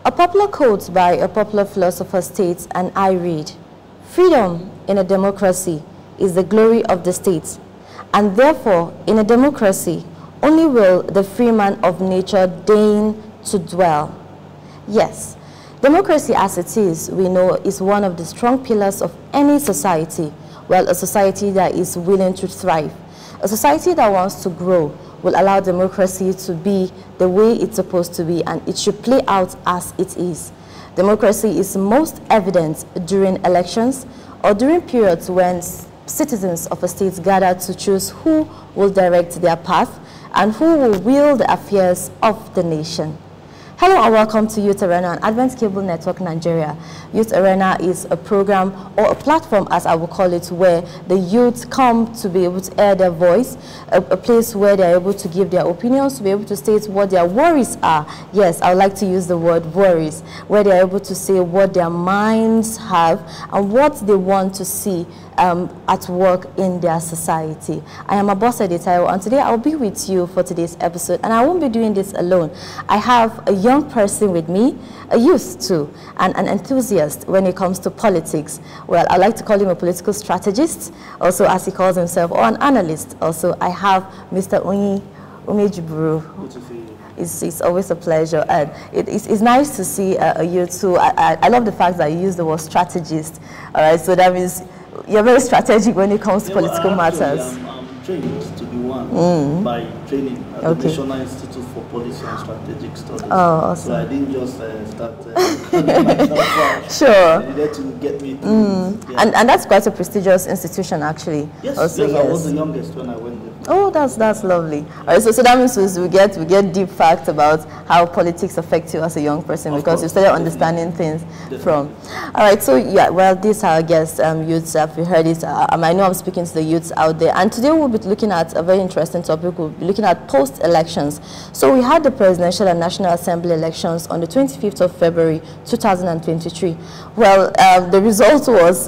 A popular quote by a popular philosopher states, and I read, "Freedom in a democracy is the glory of the state, and therefore in a democracy only will the free man of nature deign to dwell." Yes, democracy as it is, we know, is one of the strong pillars of any society. Well, a society that is willing to thrive. A society that wants to grow will allow democracy to be the way it's supposed to be, and it should play out as it is. Democracy is most evident during elections or during periods when citizens of a state gather to choose who will direct their path and who will wield the affairs of the nation. Hello and welcome to Youth Arena on Advent Cable Network Nigeria. Youth Arena is a program or a platform, as I will call it, where the youth come to be able to air their voice, a place where they are able to give their opinions, to be able to state what their worries are. Yes, I would like to use the word worries, where they are able to say what their minds have and what they want to see at work in their society. I am Abose Detayo, and today I'll be with you for today's episode, and I won't be doing this alone. I have a young person with me, a youth too, and an enthusiast when it comes to politics. Well, I like to call him a political strategist, also as he calls himself, or an analyst. Also, I have Mr. Umejiburu. Good to see you. It's always a pleasure, and it's nice to see a youth too. I love the fact that you use the word strategist. All right, so that means you're very strategic when it comes to political matters. I'm trained to be one by training at the National Institute for Policy and Strategic Studies. Oh, awesome. So I didn't just start myself. Sure. You needed to get me through. Yeah. And that's quite a prestigious institution, actually. Yes, also, yes, I was the youngest when I went there. Oh, that's lovely. All right, so that means we get deep facts about how politics affect you as a young person, because you started understanding things from. All right, so yeah, well, these are our guests, youths. We heard it. I know I'm speaking to the youths out there, and today we'll be looking at a very interesting topic. We'll be looking at post-elections. So we had the presidential and national assembly elections on the 25th of February 2023. Well, the result was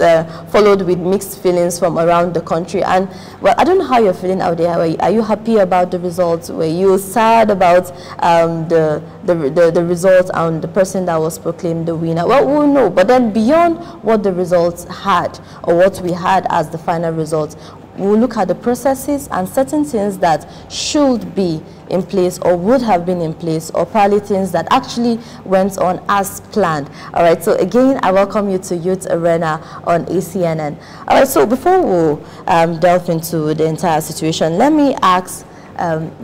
followed with mixed feelings from around the country, and well, I don't know how you're feeling out there. Are you happy about the results? Were you sad about the results and the person that was proclaimed the winner? Well, we'll know. But then beyond what the results had, or what we had as the final results, we'll look at the processes and certain things that should be in place or would have been in place, or probably things that actually went on as planned. All right, so again, I welcome you to Youth Arena on ACNN. All right, so before we delve into the entire situation, let me ask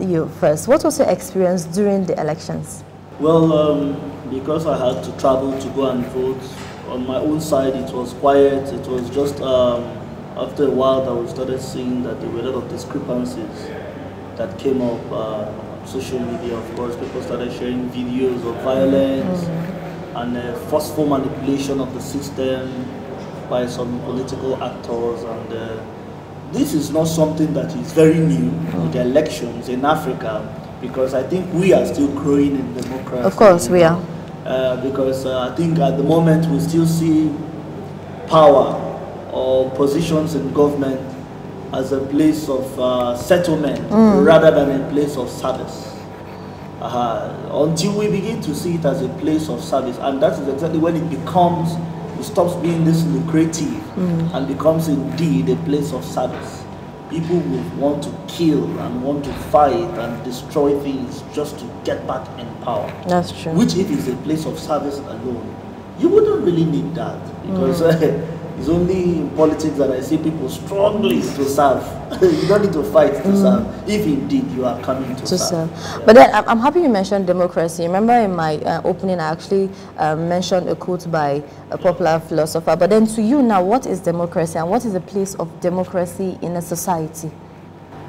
you first, what was your experience during the elections? Well, because I had to travel to go and vote, on my own side it was quiet. It was just after a while that we started seeing that there were a lot of discrepancies that came up on social media. Of course, people started sharing videos of violence and forceful manipulation of the system by some political actors, and this is not something that is very new with the elections in Africa, because I think we are still growing in democracy. Of course, we are. Because I think at the moment we still see power or positions in government as a place of settlement rather than a place of service. Until we begin to see it as a place of service, and that is exactly when it stops being this lucrative and becomes indeed a place of service. People will want to kill and want to fight and destroy things just to get back in power. That's true. Which, if it's a place of service alone, you wouldn't really need that, because it's only in politics that I see people struggling to serve. You don't need to fight to serve, if indeed you are coming to serve. Yeah. But then I'm happy you mentioned democracy. Remember in my opening, I actually mentioned a quote by a popular philosopher. But then to you now, what is democracy, and what is the place of democracy in a society?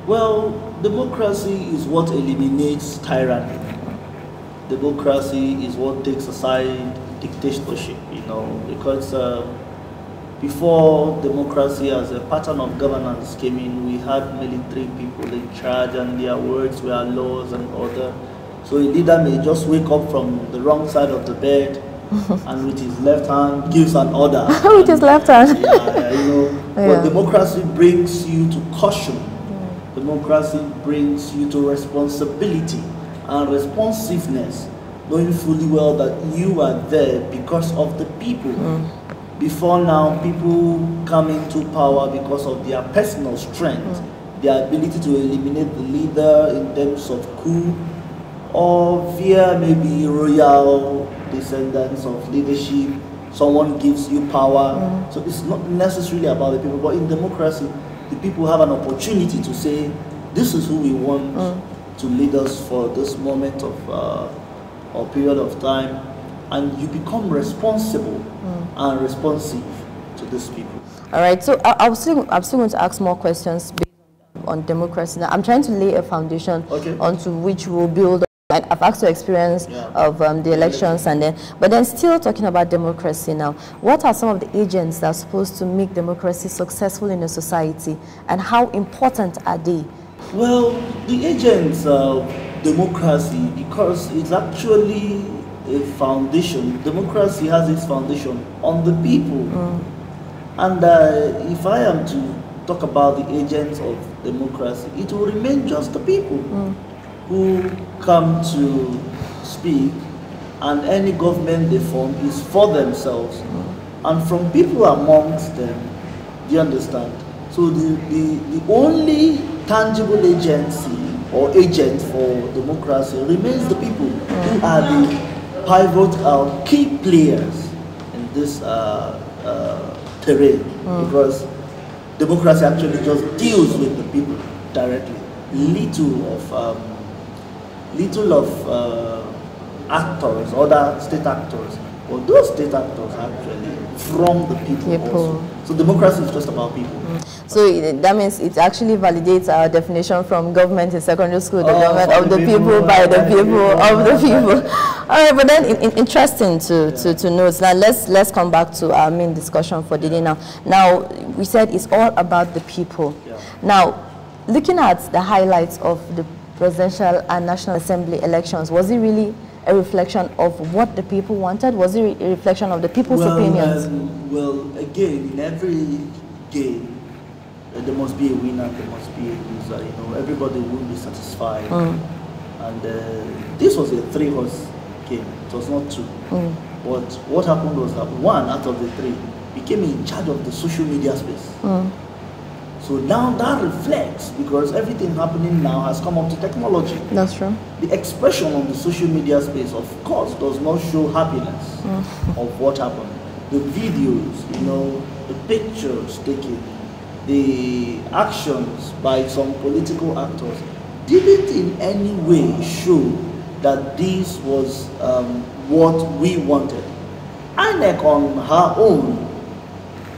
Well, democracy is what eliminates tyranny. Democracy is what takes aside dictatorship, because before democracy as a pattern of governance came in, we had military people in charge, and their words were laws and order. So a leader may just wake up from the wrong side of the bed and with his left hand gives an order. With his left hand. Yeah, you know. But democracy brings you to caution. Democracy brings you to responsibility and responsiveness, knowing fully well that you are there because of the people. Before now, people come into power because of their personal strength, their ability to eliminate the leader in terms of coup, or via maybe royal descendants of leadership. Someone gives you power. So it's not necessarily about the people, but in democracy, the people have an opportunity to say, this is who we want to lead us for this moment of or period of time, and you become responsible and responsive to these people. All right, so I'm still going to ask more questions based on democracy. Now, I'm trying to lay a foundation onto which we'll build. I've asked your experience of the elections, but then still talking about democracy now. What are some of the agents that are supposed to make democracy successful in a society, and how important are they? Well, the agents of democracy, because it's actually a foundation. Democracy has its foundation on the people. And if I am to talk about the agents of democracy, it will remain just the people who come to speak, and any government they form is for themselves and from people amongst them. Do you understand? So the only tangible agency or agent for democracy remains the people who are the pivotal key players in this terrain, because democracy actually just deals with the people directly. Little of actors, other state actors, but those state actors are actually from the people also. So democracy is just about people. So that means it actually validates our definition from government in secondary school, the government of the people, by the people, of the people. All right, but then interesting to note. Now let's come back to our main discussion for today. Now we said it's all about the people. Now, looking at the highlights of the presidential and National Assembly elections, was it really a reflection of what the people wanted? Was it a reflection of the people's opinions? Well, again, in every game, there must be a winner, there must be a loser. You know, everybody won't be satisfied. And this was a 3-horse game. It was not 2. But what happened was that 1 out of the 3 became in charge of the social media space. So now that reflects, because everything happening now has come up to technology. That's true. The expression on the social media space, of course, does not show happiness of what happened. The videos, you know, the pictures taken, the actions by some political actors didn't in any way show that this was what we wanted. INEC on her own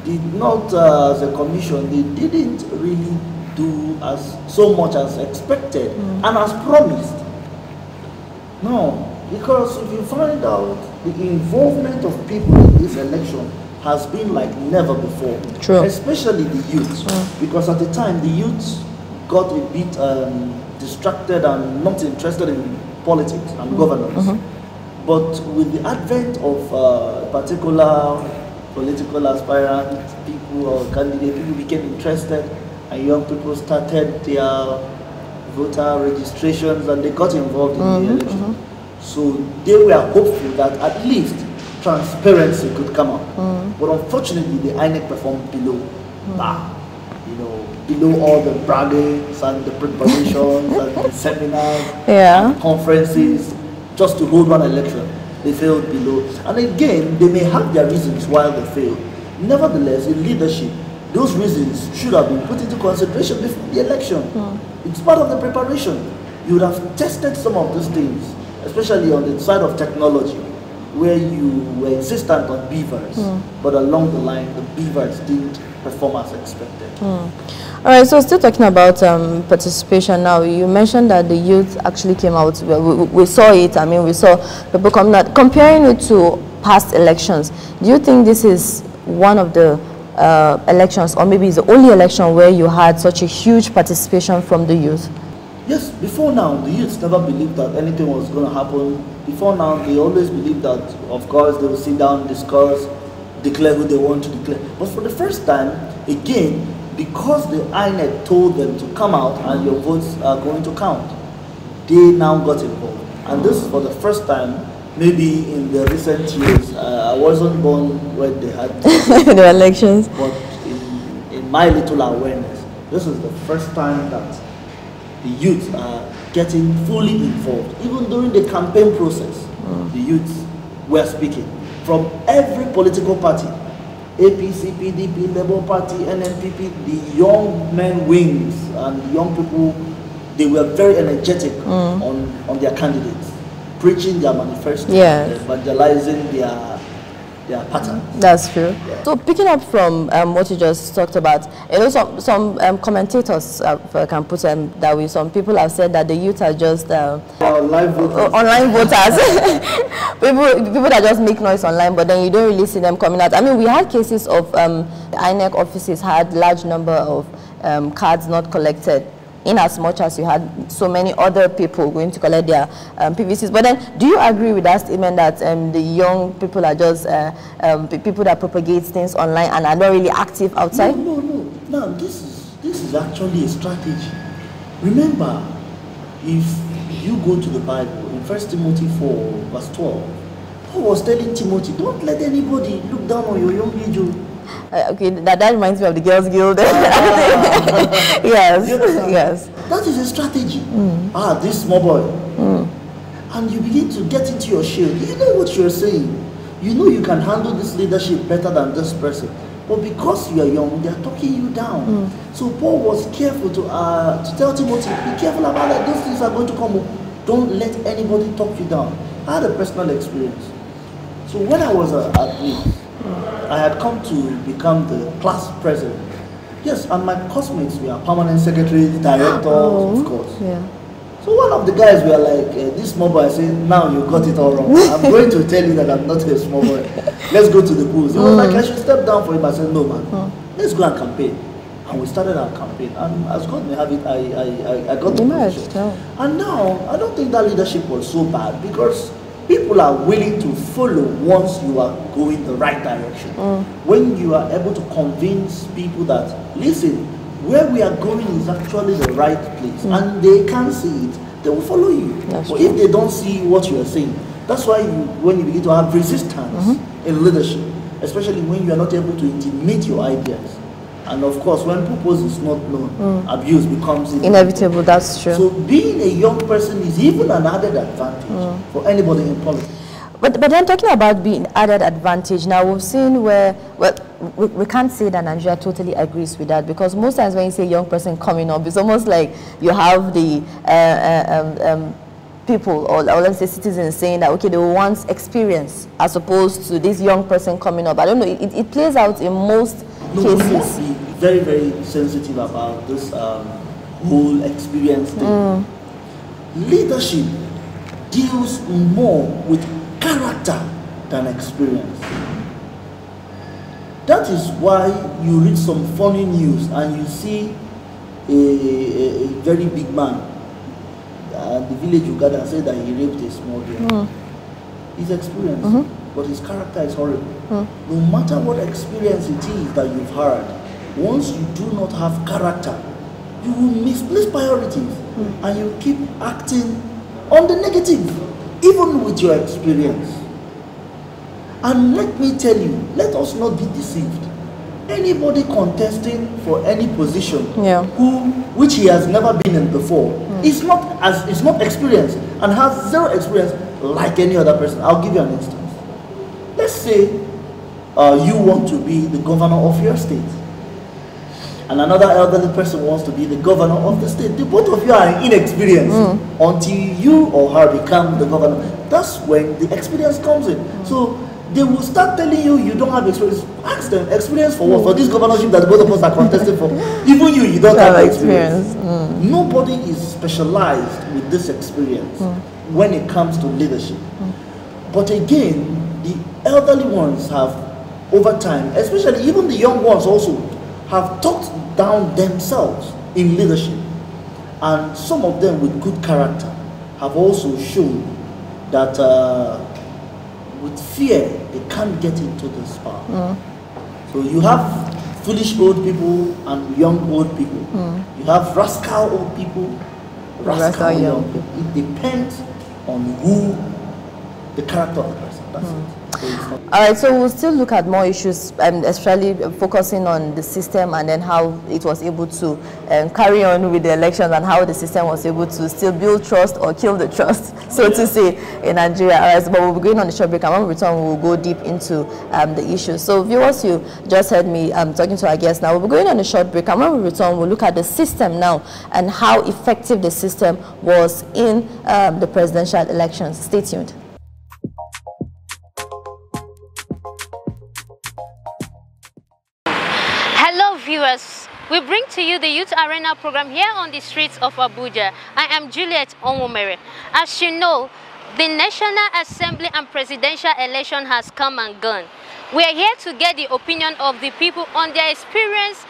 did not, as a commission, they didn't really do so much as expected and as promised. No, because if you find out, the involvement of people in this election has been like never before. True. Especially the youth, because at the time the youth got a bit distracted and not interested in politics and governance. But with the advent of particular political aspirant people or candidate, people became interested, and young people started their voter registrations and they got involved in the election. So they were hopeful that at least transparency could come up. But unfortunately, the INEC performed below that. You know, below all the braggings and the preparations and the seminars and conferences just to hold one election. They failed below. And again, they may have their reasons why they failed. Nevertheless, in leadership, those reasons should have been put into consideration before the election. It's part of the preparation. You would have tested some of these things, especially on the side of technology, where you were insistent on beavers, but along the line, the beavers didn't perform as expected. All right, so still talking about participation now, you mentioned that the youth actually came out. We saw it. I mean, we saw people coming out. Comparing it to past elections, do you think this is one of the elections, or maybe it's the only election where you had such a huge participation from the youth? Yes, before now, the youth never believed that anything was going to happen Before now, they always believe that, of course, they will sit down, discuss, declare who they want to declare. But for the first time, again, because the INEC told them to come out and your votes are going to count, they now got involved. And this is for the first time, maybe in the recent years. I wasn't born when they had the elections. But in my little awareness, this is the first time that the youth are getting fully involved. Even during the campaign process, the youths were speaking from every political party. APC, PDP, Labour Party, NNPP, the young men wings and the young people, they were very energetic on their candidates, preaching their manifesto, evangelizing their pattern. That's true. Yeah. So picking up from what you just talked about, you know, some commentators, if I can put them that way, some people have said that the youth are just online voters. people that just make noise online, but then you don't really see them coming out. I mean, we had cases of the INEC offices had large number of cards not collected, in as much as you had so many other people going to collect their PVCs. But then, do you agree with that statement that the young people are just people that propagate things online and are not really active outside? No, this is actually a strategy. Remember, if you go to the Bible, in 1 Timothy 4, verse 12, Paul was telling Timothy, don't let anybody look down on your young age. Okay, that reminds me of the Girls Guild. yes. That is a strategy. This small boy. And you begin to get into your shield. You know what you're saying. You know you can handle this leadership better than this person. But because you are young, they are talking you down. So Paul was careful to tell Timothy, be careful about that. Those things are going to come. Don't let anybody talk you down. I had a personal experience. So when I was at Leeds, I had come to become the class president. Yes, and my classmates were permanent secretaries, directors, of course. Yeah. So one of the guys were like, this small boy, I said, now you got it all wrong. I'm going to tell you that I'm not a small boy. Let's go to the polls. He was like, I should step down for him. I said, no, man, let's go and campaign. And we started our campaign. And as God may have it, I got the position. And now, I don't think that leadership was so bad because people are willing to follow once you are going the right direction. When you are able to convince people that, listen, where we are going is actually the right place, and they can see it, they will follow you. But if they don't see what you are saying, that's why when you begin to have resistance in leadership, especially when you are not able to intimate your ideas, and of course, when purpose is not known, abuse becomes inevitable. That's true. So being a young person is even an added advantage for anybody in politics. But then talking about being added advantage, now we've seen where, well, we can't say that Nigeria totally agrees with that, because most times when you say young person coming up, it's almost like you have the people, or let's say citizens, saying that, okay, they want experience as opposed to this young person coming up. I don't know, it plays out in most cases. We must be very, very sensitive about this whole experience thing. Leadership deals more with character than experience. That is why you read some funny news and you see a very big man and the village you gather and say that he raped a small girl. His experience, but his character is horrible. No matter what experience it is that you've heard, once you do not have character, you will misplace priorities and you keep acting on the negative, even with your experience. And let me tell you, let us not be deceived. Anybody contesting for any position which he has never been in before is not experienced and has zero experience like any other person. I'll give you an instance. Let's say you want to be the governor of your state, and another elderly person wants to be the governor of the state. The both of you are inexperienced until you or her become the governor. That's when the experience comes in. So they will start telling you you don't have experience. Ask them, experience for what? For this governorship that both of us are contesting for. Even you don't have experience. Nobody is specialized with this experience when it comes to leadership. But again, the elderly ones have, over time, especially even the young ones also, have talked down themselves in leadership. And some of them with good character have also shown that with fear, they can't get into this power. So you have foolish old people and young old people. You have rascal old people, rascal young people. It depends on who, the character of the person. That's it. All right, so we'll still look at more issues, especially focusing on the system and then how it was able to carry on with the elections and how the system was able to still build trust or kill the trust, so to say, in Nigeria. All right, but we'll be going on the short break, and when we return, we'll go deep into the issues. So viewers, you just heard me talking to our guests now. We'll be going on a short break, and when we return, we'll look at the system now and how effective the system was in the presidential elections. Stay tuned. Hello viewers, we bring to you the Youth Arena program here on the streets of Abuja. I am Juliet Onwumere. As you know, the National Assembly and presidential election has come and gone. We are here to get the opinion of the people on their experience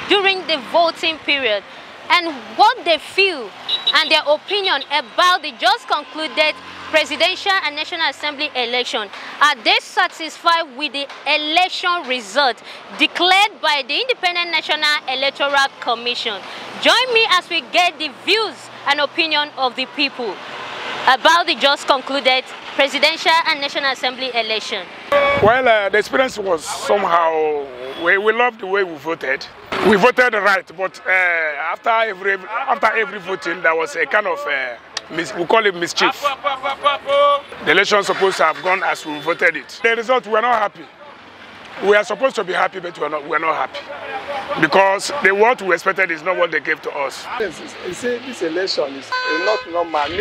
during the voting period and what they feel and their opinion about the just concluded presidential and National Assembly election. Are they satisfied with the election result declared by the Independent National Electoral Commission? Join me as we get the views and opinion of the people about the just concluded presidential and National Assembly election. Well, the experience was somehow, we loved the way we voted. We voted right, but after every voting, there was a kind of we call it mischief. The election is supposed to have gone as we voted it. The result, we are not happy. We are supposed to be happy, but we are not happy. Because what we expected is not what they gave to us. You see, this election is not normal.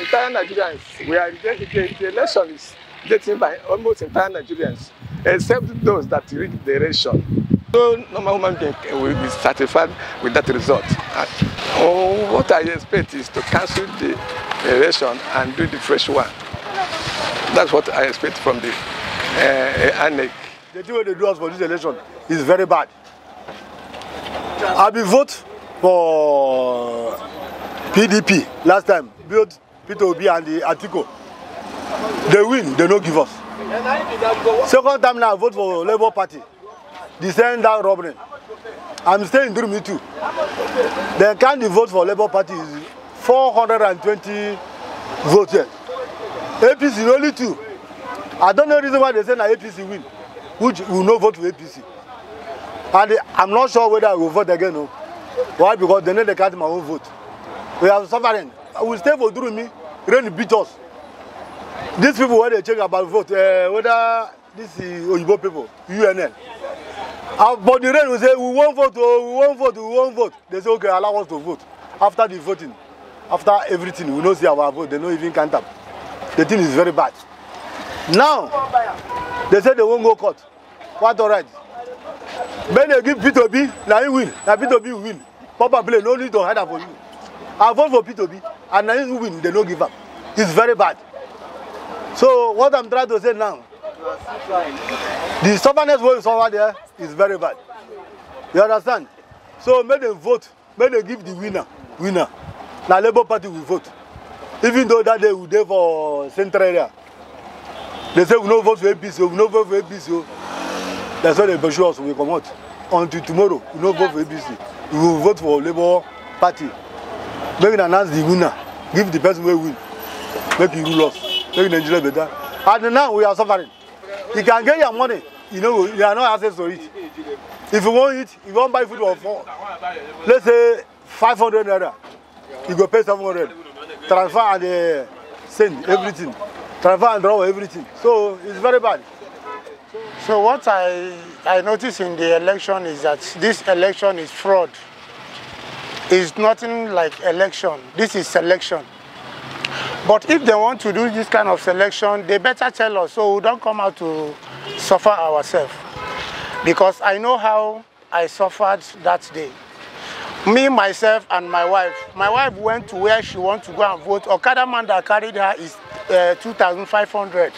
Entire Nigerians, the election is dating by almost entire Nigerians, except those that read the election. No normal human being will be satisfied with that result. What I expect is to cancel the election and do the fresh one. That's what I expect from the INEC. The thing they do us for this election is very bad. I will vote for PDP last time, build P2B and the Atiko. They win, they don't give us. Second time now I vote for Labour Party. They send down robbery. I'm staying in Durumi too. The candidate vote for Labour Party is 420 votes. APC only 2. I don't know the reason why they say that APC win, which will not vote for APC. And I'm not sure whether I will vote again. No. Why? Because they know they can't my own vote. We are suffering. I will stay for Durumi. Rain beat us. These people when they check about vote, whether this is Oyibo people, UNN. But the rain will say, we won't vote, oh, we won't vote, we won't vote. They say, okay, allow us to vote. After the voting, after everything, we don't see our vote, they don't even count up. The thing is very bad. Now, they say they won't go court. What all right? When they give P2B, now you win. Now P2B will win. Papa play, no need to hide up for you. I vote for P2B, and now you win, they don't give up. It's very bad. So what I'm trying to say now, the stubbornness going over there is very bad. You understand? So may they vote, may they give the winner. Now Labour Party will vote. Even though that day we there for Central area. They say we no vote for APC, we no vote for APC. That's why they pursue us, we come out. Until tomorrow, we no vote for APC. We will vote for Labour Party. Make them announce the winner. Give the person who win. Make you rule us. Make Nigeria better. And now we are suffering. You can get your money, you know, you are not access to it. If you want it, you won't buy food for let's say 500 naira. You go pay 700. Transfer and send everything. Transfer and draw everything. So it's very bad. So what I noticed in the election is that this election is fraud. It's nothing like election. This is selection. But if they want to do this kind of selection, they better tell us so we don't come out to suffer ourselves. Because I know how I suffered that day. Me, myself, and my wife. My wife went to where she wants to go and vote. Okada man that carried her is 2,500,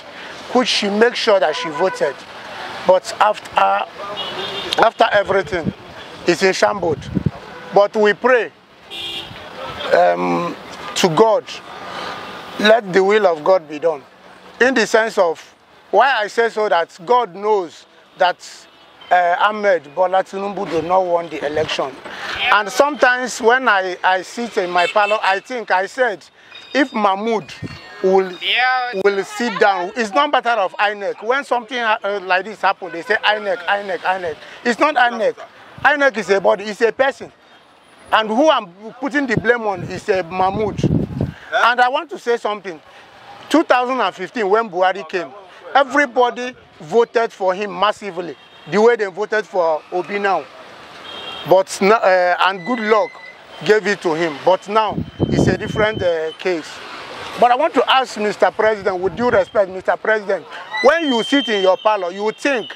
which she makes sure that she voted. But after everything, it's in shambles. But we pray to God let the will of God be done. In the sense of, why I say so, that God knows that Ahmed Bola Tinubu did not win the election. And sometimes when I sit in my parlor, I said, if Mahmoud will sit down, it's not matter of INEC. When something like this happens, they say INEC. It's not INEC. INEC is a body, it's a person. And who I'm putting the blame on is Mahmoud. And I want to say something. 2015, when Buhari came, everybody voted for him massively, the way they voted for Obi now. But and good luck gave it to him. But now it's a different case. But I want to ask Mr. President, with due respect, Mr. President, when you sit in your parlor, you think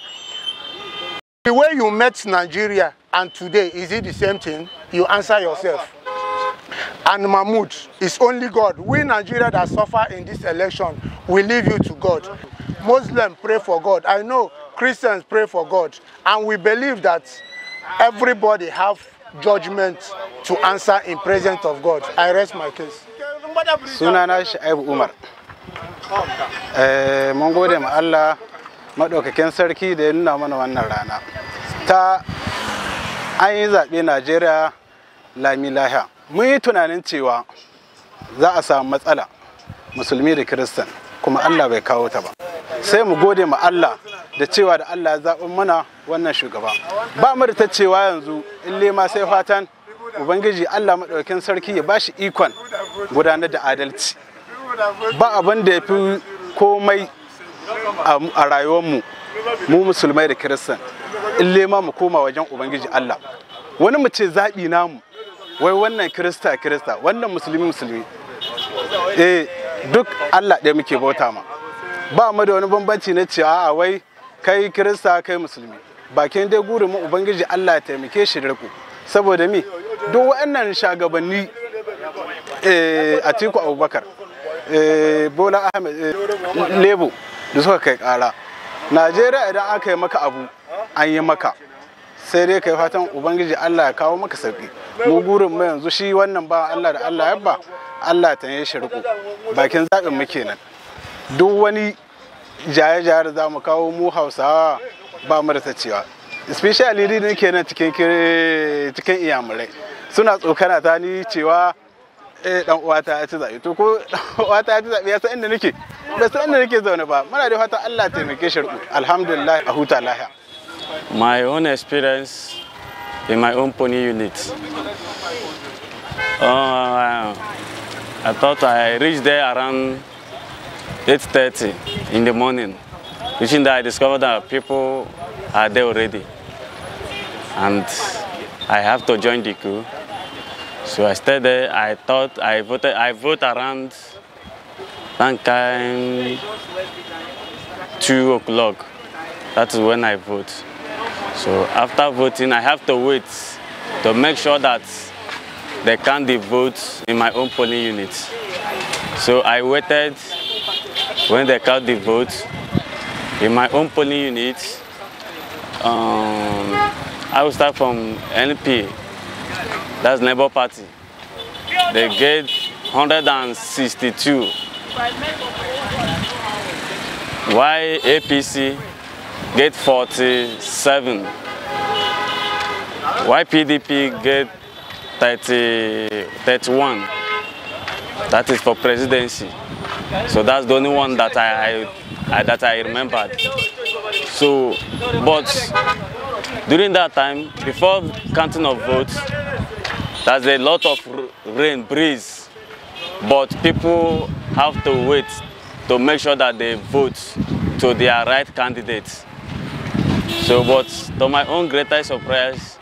the way you met Nigeria and today, is it the same thing? You answer yourself. And Mahmoud, it's only God. We Nigeria that suffer in this election, we leave you to God. Muslims pray for God. I know Christians pray for God. And we believe that everybody have judgment to answer in presence of God. I rest my case. Sunana Shaibu Umar. Mun gode ma Allah madaukakin sarki da ya nuna mana wannan rana. Ta an yi zaɓe Najeriya lami lahiya. Mun yi tunanin cewa za a samu matsala musulmi da Kiristan, kuma Allah bai kawo ta ba. Sai mu gode ma Allah da cewa da Allah ya zaɓi mana wannan shugaba. Ba mu da ta cewa yanzu ille ma sai fatan Ubangiji Allah madaukakin sarki ya bashi ikon gudanar da adalci. Ba abin da ya fi komai a rayuwarmu mu musulmai da Kiristan ille ma mu koma wajen Ubangiji Allah. Wani mu ce zaɓi namu, wai wannan Kirista, wannan musulmi. Duk Allah ɗaya muke bauta ma. Ba mu da wani bambanci na cewa a wai kai Kirista kai musulmi. Bakin dai gurin mu Ubangiji Allah ya taimake shi riko. Saboda mi duk waɗannan shagabanni Atiku Abubakar, Bola Ahmed, Lebo da suka kai ƙara. Najeriya idan aka yi maka abu an yi maka. Sai dai kai fatan Ubangiji Allah ya kawo maka sauki. Mu gurin mu yanzu shi wannan ba Allah da Allah yabba, Allah ta yi shi riko. Bakin zaɓin mu kenan. Duk wani jaye-jaye da za mu kawo mu Hausawa ba mu da ta cewa. Especially din kenan cikin iyamurai. Suna tsokana ta ni cewa dan uwata ya ci zaɓe. To ko uwata ya ci zaɓe ya san inda nake? Ba san inda nake zaune ba. Muna da fatan Allah ta taimake shi riko. Alhamdulillah a huta lahiya. My own experience in my own pony unit. I thought I reached there around 8:30 in the morning. Reaching there, I discovered that people are there already. And I have to join the queue. So I stayed there. I thought I voted around sometime 2 o'clock. That is when I vote. So after voting, I have to wait to make sure that they count the votes in my own polling unit. So I waited when they count the votes in my own polling unit. I will start from NP, that's Labour Party. They get 162. Why APC get 47? Why PDP get 31? That is for presidency. So that's the only one that I remembered. So, but during that time, before counting of votes, there's a lot of rain, breeze, but people have to wait to make sure that they vote to their right candidates. So, but to my own greatest surprise,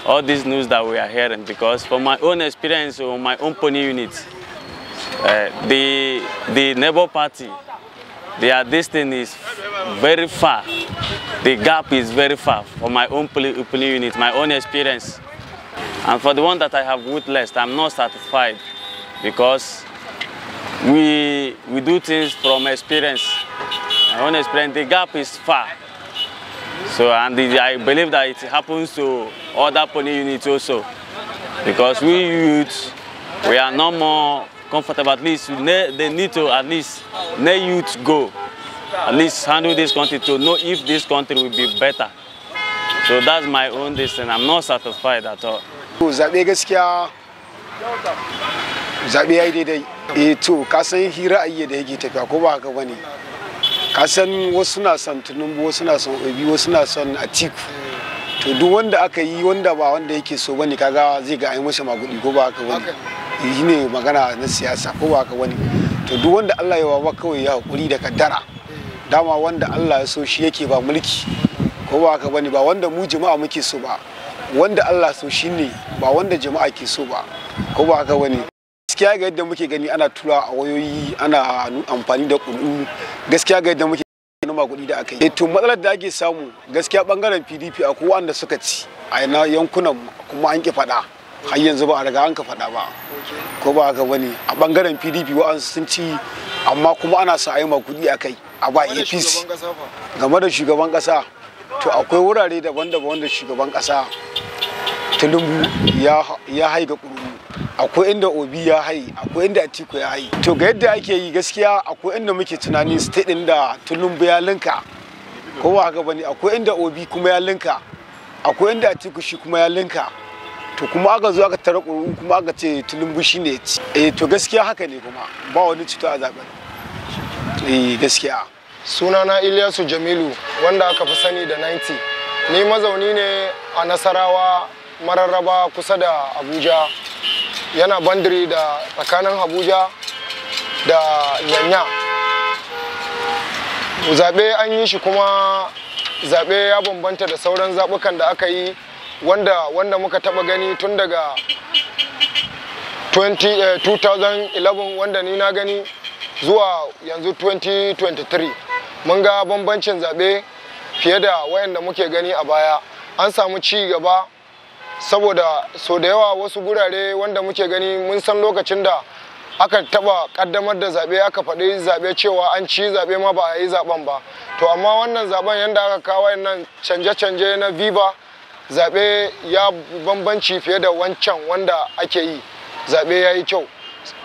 all this news that we are hearing, because from my own experience on my own pony unit, the Labour Party, their distance is very far. The gap is very far from my own polling unit, my own experience. And for the one that I have witnessed, I'm not satisfied because we do things from experience. My own experience, the gap is far. So, and I believe that it happens to other polling units also. Because we youth, we are no more comfortable. At least they need to at least let youth go. At least handle this country to know if this country will be better. So that's my own decision. I'm not satisfied at all. Zaɓe gaskiya zaɓe yayi daidai. To ka san hira ayye da yake tafiya ko ba haka bane. Ka san wasu na son Tinubu, wasu na son Obi, wasu na son Atiku. To duk wanda aka yi wanda ba wanda yake so bane kaga zai ga ai masa magudi ko ba haka bane. Yi ne magana na siyasa ko ba haka bane. To duk wanda Allah ya wawa kawai ya hakuri da kaddara. Dama wanda Allah ya so shi yake ba mulki. Ko ba haka bane, ba wanda mu jama'a muke so ba, wanda Allah so shine ba wanda jama'a ke so ba, ko ba haka bane. Gaskiya ga yadda muke gani ana tura a wayoyi, ana amfani da kuɗi, gaskiya ga yadda muke gani magudi da aka yi. To matsalar da ake samu gaskiya bangaren PDP akwai wanda suka ci a yankunan kuma an ki faɗa har yanzu ba a riga an ka faɗa ba, ko ba haka bane. A bangaren PDP wa'an sun ci amma kuma ana sa a yi magudi a kai a ba APC game da shugaban ƙasa. To akwai wurare daban-daban wanda shugaban kasa Tinubu ya haiga kururu, akwai inda Obi ya hai, akwai inda Atiku ya hai. To ga yadda ake yi gaskiya akwai inda muke tunani state din da Tinubu ya linka, ko ba haka bane, akwai inda Obi kuma ya linka, akwai inda Atiku shi kuma ya linka. To kuma aka zo aka tara kururu kuma aka ce Tinubu shine ya ci. To gaskiya haka ne, kuma ba wani cito a zaben. Gaskiya sunana Ilyasu Jamilu wanda aka fi sani da 90. Ni mazauni ne a Nasarawa Mararraba kusa da Abuja. Yana bandiri da tsakanin Abuja da Nyanya. Zaɓe an yi shi kuma zaɓe ya bambanta da sauran zaɓukan da aka yi wanda muka taɓa gani tun daga 2011 wanda ni na gani zuwa yanzu 2023. Mun ga bambancin zaɓe fiye da wayanda muke gani a baya. An samu ci gaba saboda so da yawa wasu gurare wanda muke gani mun san lokacin da aka taba kaddamar da zaɓe aka faɗi zaɓe cewa an ci zaɓe ma ba a yi zaɓen ba. To amma wannan zaɓen yanda aka kawo wayannan canje-canje na Viva, zaɓe ya bambanci fiye da wancan wanda ake yi. Zaɓe ya yi kyau.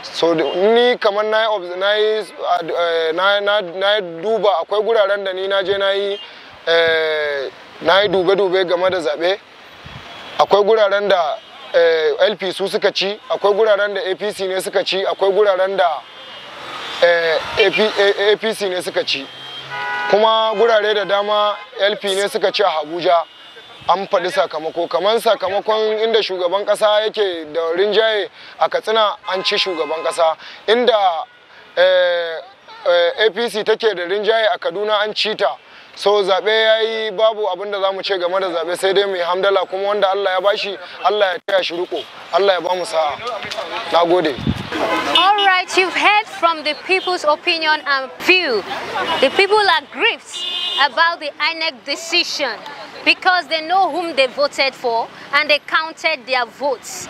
So ni kamar na duba akwai guraren da ni na je na yi dube-dube game da zaɓe. Akwai guraren da LP su suka ci, akwai guraren da APC ne suka ci, akwai guraren da APC ne suka ci, kuma gurare da dama LP ne suka ci a Abuja. An faɗi sakamako kamar sakamakon inda shugaban ƙasa yake da rinjaye a Katsina an ci shugaban ƙasa, inda APC take da rinjaye a Kaduna an ci ta. So zaɓe ya yi babu abin da za mu ce game da zaɓe sai dai mu yi hamdala, kuma wanda Allah ya bashi Allah ya taya shi riko, Allah ya ba mu sa'a. Na gode. All right, you've heard from the people's opinion and view. The people are grieved about the INEC decision because they know whom they voted for and they counted their votes.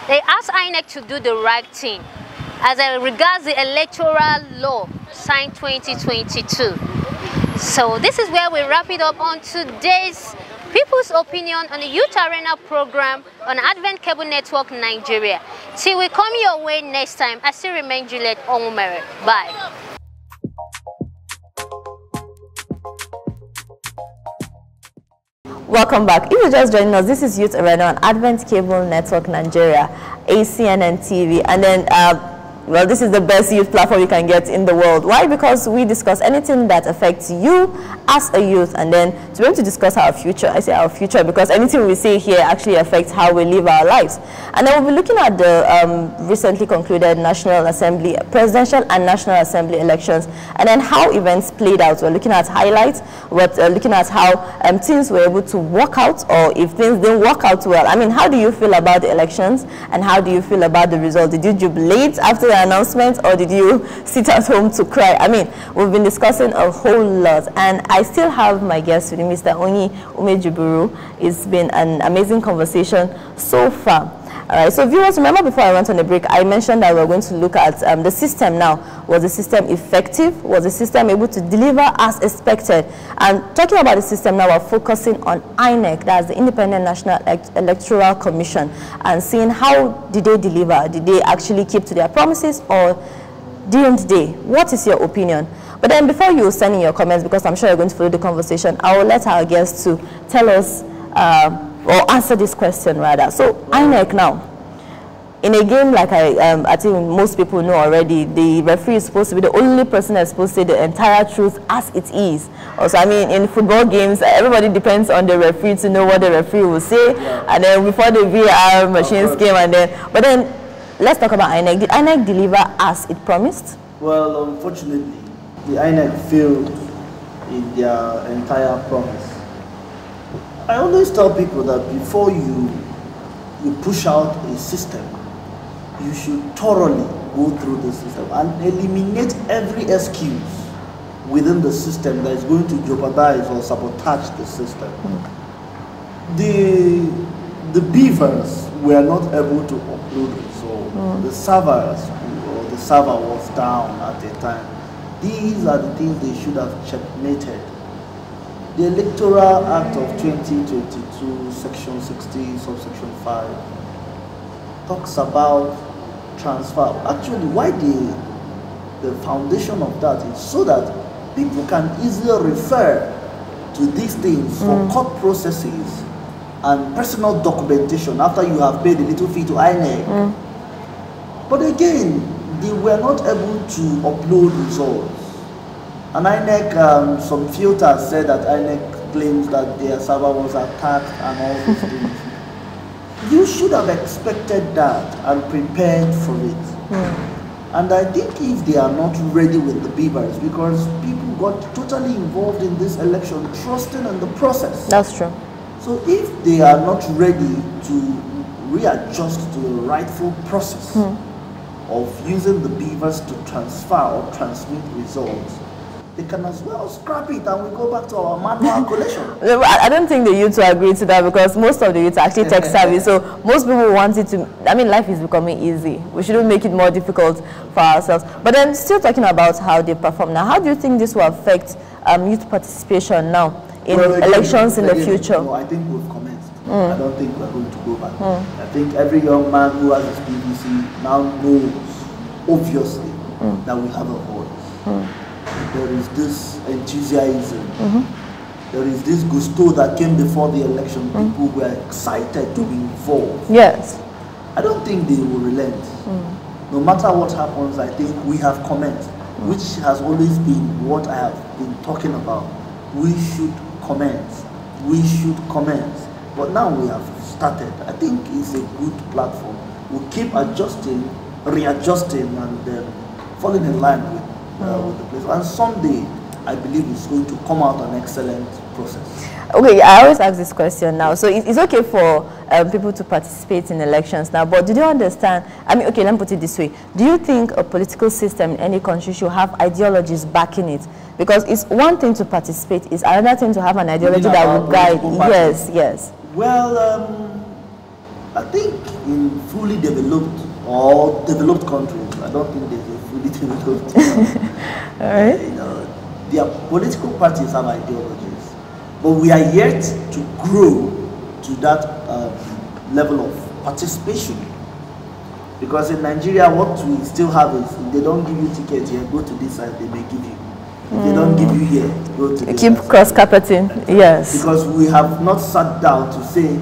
They asked INEC to do the right thing as regards the electoral law signed 2022. So this is where we wrap it up on today's People's Opinion on the Youth Arena program on Advent Cable Network Nigeria. Till we come your way next time, I still remain Juliet Onwumere. Bye. Welcome back. If you're just joining us, this is Youth Arena on Advent Cable Network Nigeria, ACNNTV, and then well, this is the best youth platform you can get in the world. Why? Because we discuss anything that affects you as a youth, and then to be able to discuss our future. I say our future because anything we say here actually affects how we live our lives. And then we'll be looking at the recently concluded National Assembly, Presidential and National Assembly elections, and then how events played out. We're looking at highlights, we're looking at how things were able to work out, or if things didn't work out well. I mean, how do you feel about the elections, and how do you feel about the result? Did you jubilate after the announcement, or did you sit at home to cry? I mean, we've been discussing a whole lot, and I still have my guest with me, Mr. Onyi Umejiburu. It's been an amazing conversation so far. All right, so viewers, remember before I went on the break, I mentioned that we were going to look at the system now. Was the system effective? Was the system able to deliver as expected? And talking about the system now, we're focusing on INEC, that's the Independent National Electoral Commission, and seeing how did they deliver? Did they actually keep to their promises, or didn't they? What is your opinion? But then before you send in your comments, because I'm sure you're going to follow the conversation, I will let our guests to tell us or answer this question rather. So INEC now, in a game like I think most people know already, the referee is supposed to be the only person that's supposed to say the entire truth as it is. Also, I mean, in football games, everybody depends on the referee to know what the referee will say. And then before the VAR machines came, but then let's talk about INEC. Did INEC deliver as it promised? Well, unfortunately, the INEC failed in their entire promise. I always tell people that before you push out a system, you should thoroughly go through the system and eliminate every excuse within the system that is going to jeopardize or sabotage the system. The beavers were not able to upload it, so the servers or the server was down at the time. These are the things they should have checkmated. The Electoral Act of 2022, Section 60, subsection 5, talks about transfer. Actually, why the foundation of that is so that people can easily refer to these things for court processes and personal documentation after you have paid a little fee to INEC. But again, they were not able to upload results. And INEC, some filters said that INEC claims that their server was attacked and all these things. You should have expected that and prepared for it. And I think if they are not ready with the beavers, because people got totally involved in this election, trusting in the process. That's true. So if they are not ready to readjust to the rightful process of using the beavers to transfer or transmit results, they can as well scrap it and we go back to our manual collection. I don't think the youth will agree to that, because most of the youth are actually tech savvy. So most people want it to, I mean, life is becoming easy. We shouldn't make it more difficult for ourselves. But then still talking about how they perform now, how do you think this will affect youth participation now in elections in the future? No, I think we've commenced. I don't think we're going to go back. I think every young man who has his PVC now knows, obviously, that we have a voice. There is this enthusiasm. There is this gusto that came before the election. People were excited to be involved. Yes. I don't think they will relent. No matter what happens, I think we have commenced, which has always been what I have been talking about. We should commence. We should commence. But now we have started. I think it's a good platform. We'll keep adjusting, readjusting, and falling in line with the place. And someday, I believe it's going to come out an excellent process. Okay, I always ask this question now. So it's okay for people to participate in elections now, but do you understand? I mean, okay, let me put it this way. Do you think a political system in any country should have ideologies backing it? Because it's one thing to participate, it's another thing to have an ideology that will guide. Yes, yes. Well, I think in fully developed or developed countries, I don't think there's a fully developed. All right. You know, their political parties have ideologies, but we are yet to grow to that level of participation. Because in Nigeria, what we still have is, if they don't give you tickets here, go to this side, they may give you. If they don't give you here, go to the keep cross-carpeting, yes. Because we have not sat down to say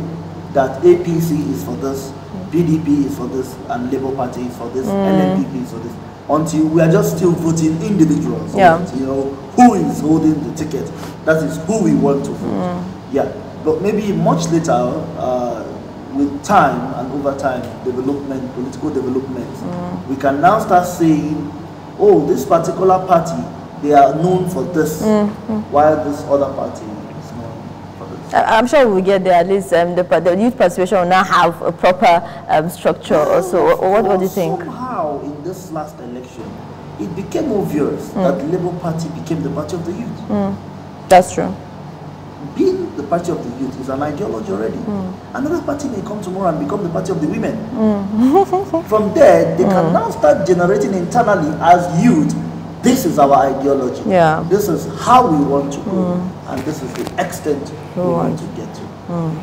that APC is for this, PDP is for this, and Labour Party is for this, NNPP is for this. Until we are just still voting individuals. Yeah. You know, who is holding the ticket? That is who we want to vote. Yeah. But maybe much later, with time and over time, development, political development, we can now start saying, oh, this particular party, they are known for this, while this other party is known for this. I'm sure we'll get there. At least the youth participation will now have a proper structure also. What do you think? Somehow, in this last election, it became obvious that the Labour Party became the party of the youth. That's true. being the party of the youth is an ideology already. Another party may come tomorrow and become the party of the women. From there, they can now start generating internally as youth. This is our ideology. Yeah. This is how we want to go, and this is the extent we want to get to. All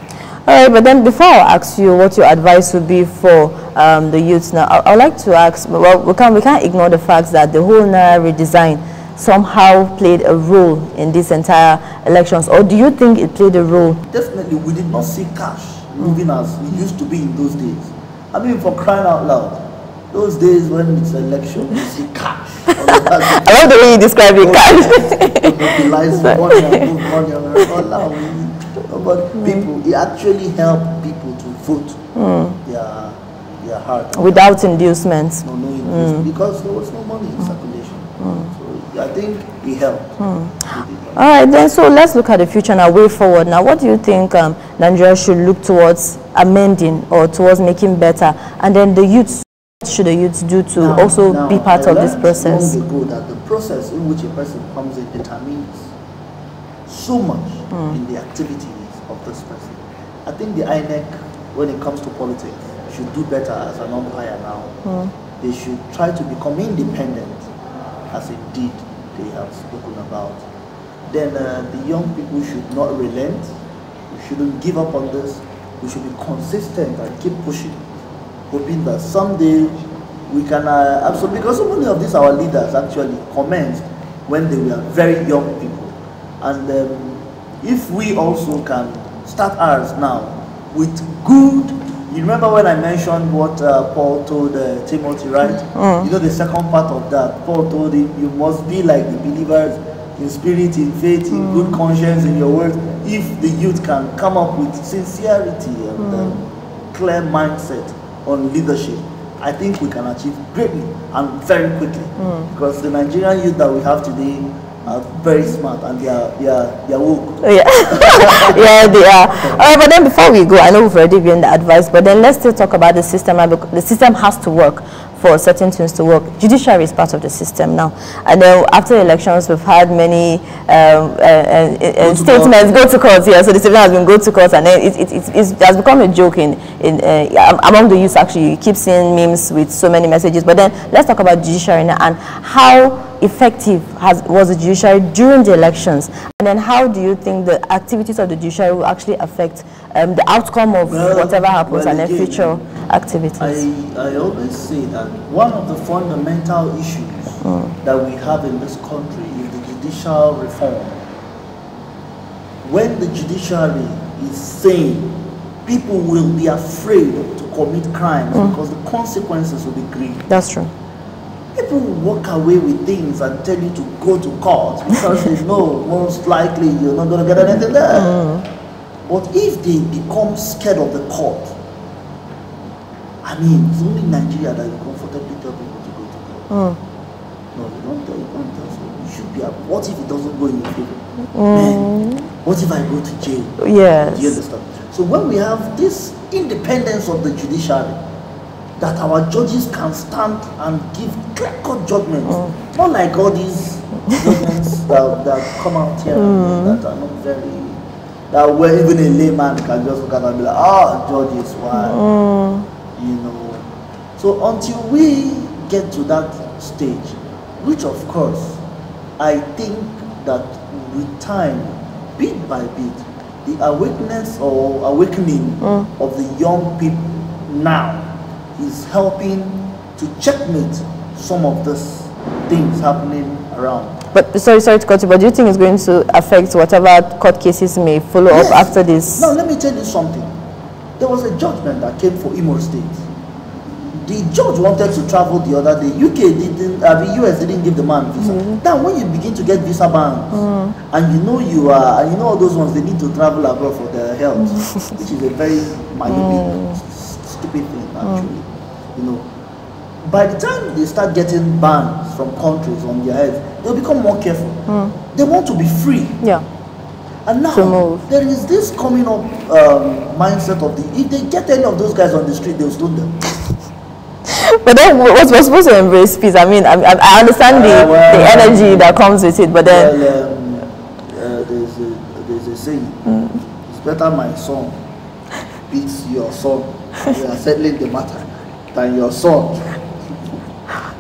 right, but then before I ask you what your advice would be for the youth now, I'd like to ask. Well, we can't ignore the fact that the whole Naira redesign somehow played a role in this entire elections, or do you think it played a role? Definitely, we did not see cash moving as it used to be in those days. I mean, for crying out loud, those days when it's election, you see cash. I love the way you describe it, cash. But people, it actually helped people to vote their heart. Without inducements. No inducement, because there was no money in circulation. So I think it helped. All right, then, so let's look at the future and our way forward. Now, what do you think Nigeria should look towards amending or towards making better? And then the youths, what should the youths do to also be part of this process? Long ago that the process in which a person comes in determines so much in the activities of this person. I think the INEC, when it comes to politics, should do better as an umpire now. They should try to become independent, as indeed they have spoken about. Then the young people should not relent. We shouldn't give up on this. We should be consistent and keep pushing, hoping that someday we can absolutely, because so many of these our leaders actually commenced when they were very young people. And if we also can start ours now with good, you remember when I mentioned what Paul told Timothy, right? You know the second part of that, Paul told him, you must be like the believers in spirit, in faith, in good conscience, in your words. If the youth can come up with sincerity and clear mindset on leadership, I think we can achieve greatly and very quickly. Because the Nigerian youth that we have today are very smart and they are woke. Yeah, they are. But then before we go, I know we've already given the advice, but then let's still talk about the system. The system has to work for certain things to work. Judiciary is part of the system now. And then after elections, we've had many statements go to court. Yeah, so the system has been go to court, and then it has become a joke among the youth. Actually, you keep seeing memes with so many messages. But then let's talk about judiciary now and how effective was the judiciary during the elections, and then how do you think the activities of the judiciary will actually affect the outcome of whatever happens and then future activities? I always say that one of the fundamental issues that we have in this country is the judicial reform. When the judiciary is sane, people will be afraid to commit crimes because the consequences will be great. That's true. People will walk away with things and tell you to go to court because they know most likely you're not going to get anything there. But if they become scared of the court, I mean, it's only in Nigeria that you comfortably tell people to go to court. No, you don't tell them. You should be up. What if it doesn't go in your favor? Man, what if I go to jail? Yes. Do you understand? So when we have this independence of the judiciary, that our judges can stand and give clear-cut judgments, not like all these judgments that come out here that are not very, that where even a layman can just look at and be like, judges, why? You know. So until we get to that stage, which of course, I think that with time, bit by bit, the awakening of the young people now is helping to checkmate some of these things happening around. But sorry to cut you, but do you think it's going to affect whatever court cases may follow up after this? Now let me tell you something. There was a judgment that came for Imo State. The judge wanted to travel the other day. The US didn't give the man visa. Now when you begin to get visa bans, and you know all those ones, they need to travel abroad for their health, which is a very myopic, stupid thing actually. You know, by the time they start getting bans from countries on their heads, they'll become more careful. They want to be free. Yeah. And now there is this coming up mindset of if they get any of those guys on the street, they'll stone them. But then we're supposed to embrace peace. I mean, I understand the energy that comes with it, but then there's a saying. It's better my son beats your son. We are settling the matter than your son.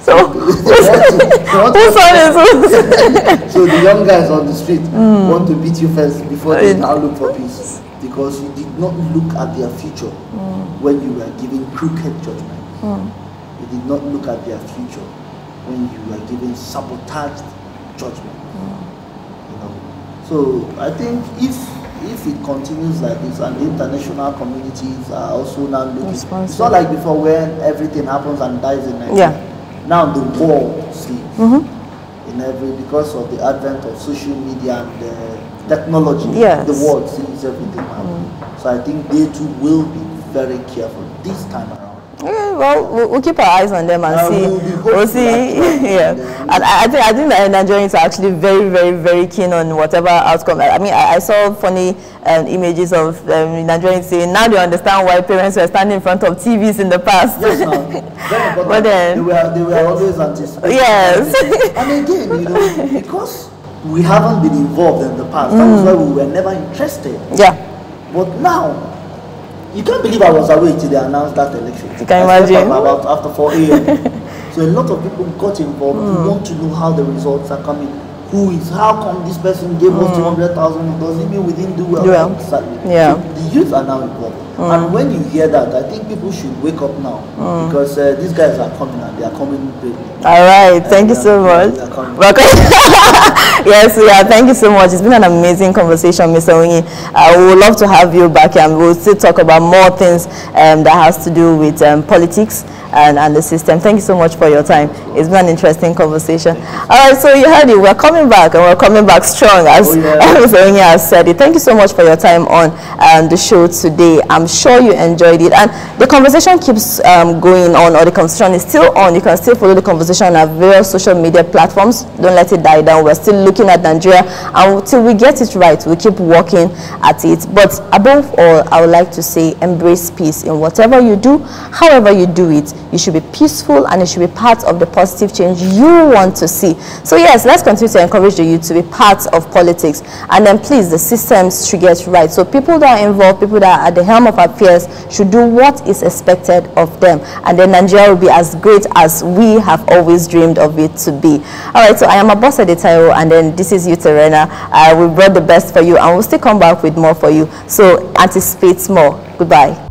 So, whose son is whose? So the young guys on the street want to beat you first before they now look for peace. Because you did not look at their future when you were giving crooked judgment. You did not look at their future when you were giving sabotaged judgment. You know. So I think if it continues like this, and the international communities are also now looking, it's not like before when everything happens and dies in Nigeria. Now the world sleeps in because of the advent of social media and technology. The world sees everything happening. So I think they too will be very careful this time around. Well, we'll keep our eyes on them and see. We'll see. And I think that Nigerians are actually very, very, very keen on whatever outcome. I mean, I saw funny images of Nigerians saying now they understand why parents were standing in front of TVs in the past. Yes, but then they were always anticipating. Yes. And again, you know, because we haven't been involved in the past, that was why we were never interested. But now, you can't believe I was awake till they announced that election. You can imagine. About after 4 a.m. So a lot of people got involved. We want to know how the results are coming. How come this person gave us 200,000? Does it mean we didn't do well? Exactly. So the youth are now involved. And when you hear that, I think people should wake up now because these guys are coming and they are coming big. All right, thank you so much. Yes, thank you so much. It's been an amazing conversation, Mr. Onyi. We would love to have you back, and we'll still talk about more things that has to do with politics and the system. Thank you so much for your time. It's been an interesting conversation. All right, so you heard it. We're coming back, and we're coming back strong, as Mr. Onyi has said it. Thank you so much for your time on the show today. I'm sure you enjoyed it, and the conversation keeps going on, or the conversation is still on. You can still follow the conversation on our various social media platforms. Don't let it die down. We're still looking at Nigeria, and until we get it right, we keep working at it. But above all, I would like to say embrace peace in whatever you do. However you do it, you should be peaceful, and it should be part of the positive change you want to see. So yes, let's continue to encourage the youth to be part of politics, and then please, the systems should get right. So people that are involved, people that are at the helm of affairs, should do what is expected of them, and then Nigeria will be as great as we have always dreamed of it to be. All right, so I am Abosede Taiwo, and then this is Uterena. We brought the best for you, and we'll still come back with more for you. So anticipate more. Goodbye.